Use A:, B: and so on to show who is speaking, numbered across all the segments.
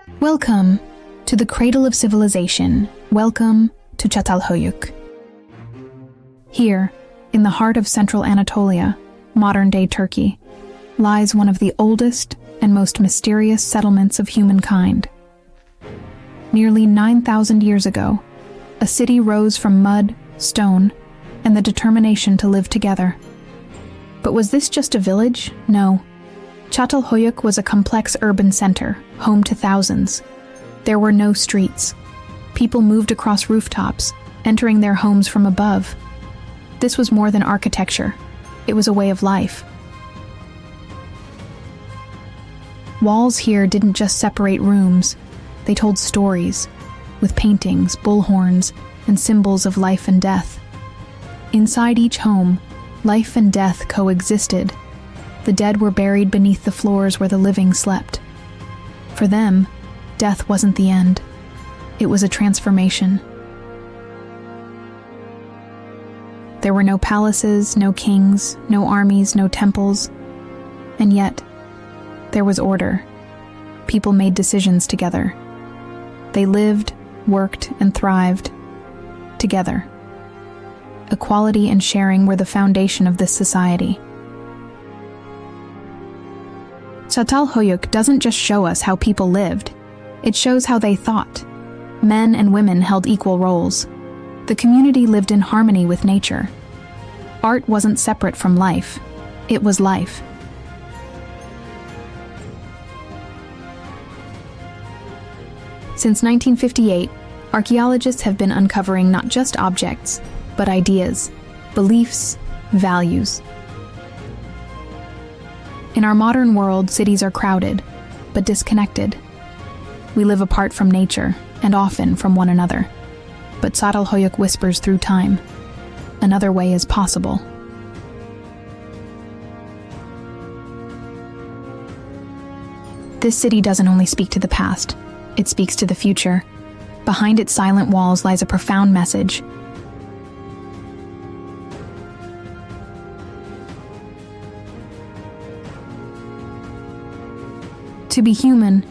A: Welcome to the cradle of civilization. Welcome to Çatalhöyük. Here, in the heart of central Anatolia, modern-day Turkey, lies one of the oldest and most mysterious settlements of humankind. Nearly 9,000 years ago, a city rose from mud, stone, and the determination to live together. But was this just a village? No. Çatalhöyük was a complex urban center, home to thousands. There were no streets. People moved across rooftops, entering their homes from above. This was more than architecture. It was a way of life. Walls here didn't just separate rooms. They told stories, with paintings, bullhorns, and symbols of life and death. Inside each home, life and death coexisted. The dead were buried beneath the floors where the living slept. For them, death wasn't the end. It was a transformation. There were no palaces, no kings, no armies, no temples. And yet, there was order. People made decisions together. They lived, worked, and thrived together. Equality and sharing were the foundation of this society. Çatalhöyük doesn't just show us how people lived, it shows how they thought. Men and women held equal roles. The community lived in harmony with nature. Art wasn't separate from life, it was life. Since 1958, archaeologists have been uncovering not just objects, but ideas, beliefs, values. In our modern world, cities are crowded, but disconnected. We live apart from nature, and often from one another. But Çatalhöyük whispers through time. Another way is possible. This city doesn't only speak to the past, it speaks to the future. Behind its silent walls lies a profound message. To be human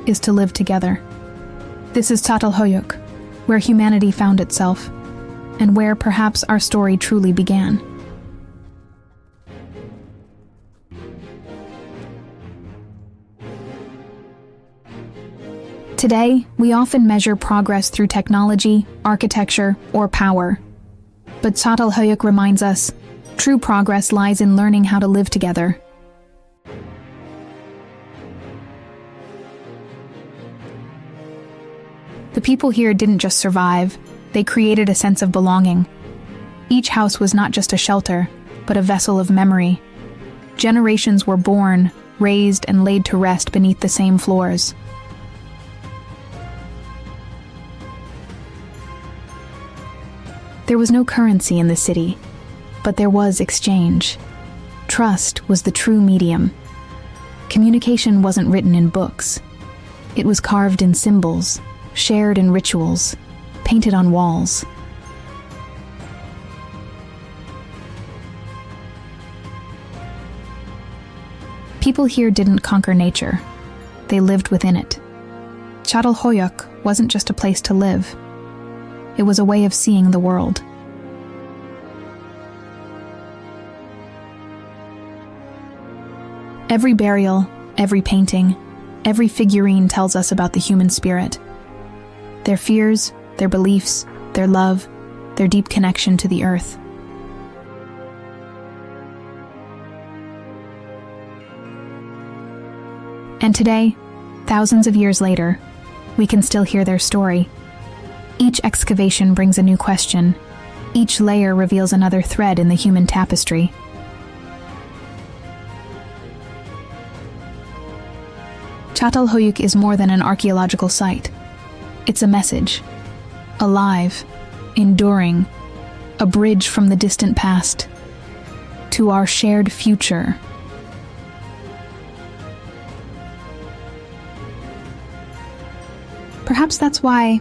A: is to live together. This is Çatalhöyük, where humanity found itself, and where perhaps our story truly began. Today, we often measure progress through technology, architecture, or power. But Çatalhöyük reminds us, true progress lies in learning how to live together. The people here didn't just survive, they created a sense of belonging. Each house was not just a shelter, but a vessel of memory. Generations were born, raised, and laid to rest beneath the same floors. There was no currency in the city, but there was exchange. Trust was the true medium. Communication wasn't written in books. It was carved in symbols, shared in rituals, painted on walls. People here didn't conquer nature. They lived within it. Çatalhöyük wasn't just a place to live. It was a way of seeing the world. Every burial, every painting, every figurine tells us about the human spirit. Their fears, their beliefs, their love, their deep connection to the earth. And today, thousands of years later, we can still hear their story. Each excavation brings a new question. Each layer reveals another thread in the human tapestry. Çatalhöyük is more than an archaeological site. It's a message. Alive, enduring, a bridge from the distant past to our shared future. Perhaps that's why,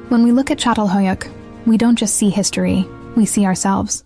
A: when we look at Çatalhöyük, we don't just see history, we see ourselves.